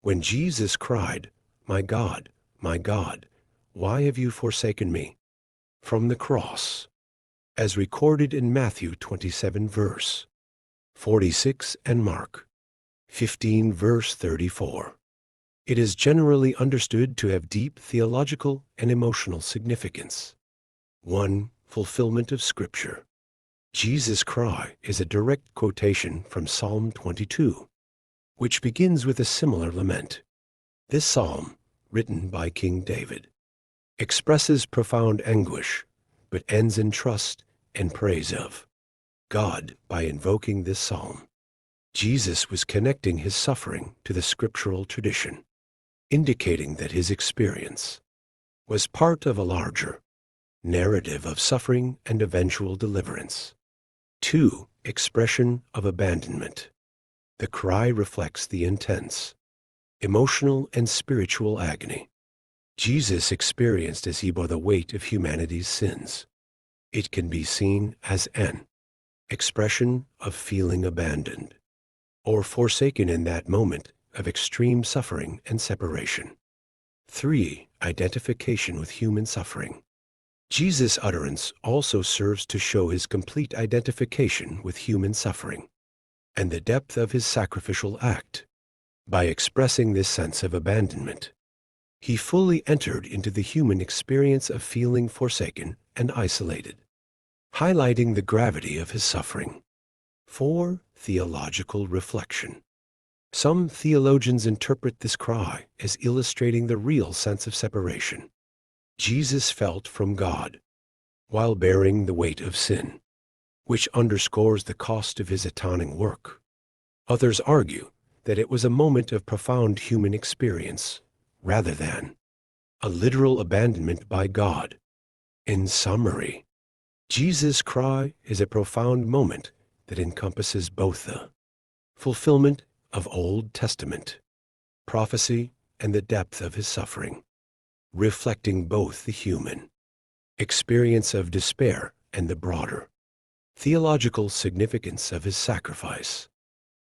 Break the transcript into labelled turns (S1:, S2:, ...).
S1: When Jesus cried, my God, why have you forsaken me?" from the cross, as recorded in Matthew 27 verse 46 and Mark 15 verse 34. It is generally understood to have deep theological and emotional significance. 1. Fulfillment of Scripture. Jesus' cry is a direct quotation from Psalm 22, which begins with a similar lament. This psalm, written by King David, expresses profound anguish, but ends in trust and praise of God. By invoking this psalm, Jesus was connecting his suffering to the scriptural tradition, indicating that his experience was part of a larger narrative of suffering and eventual deliverance. 2. Expression of abandonment. The cry reflects the intense emotional and spiritual agony Jesus experienced as he bore the weight of humanity's sins. It can be seen as an expression of feeling abandoned or forsaken in that moment of extreme suffering and separation. 3. Identification with human suffering. Jesus' utterance also serves to show his complete identification with human suffering and the depth of his sacrificial act. By expressing this sense of abandonment, he fully entered into the human experience of feeling forsaken and isolated, highlighting the gravity of his suffering. 4. Theological reflection. Some theologians interpret this cry as illustrating the real sense of separation Jesus felt from God while bearing the weight of sin, which underscores the cost of his atoning work. Others argue that it was a moment of profound human experience rather than a literal abandonment by God. In summary, Jesus' cry is a profound moment that encompasses both the fulfillment of Old Testament prophecy and the depth of his suffering, reflecting both the human experience of despair and the broader theological significance of his sacrifice.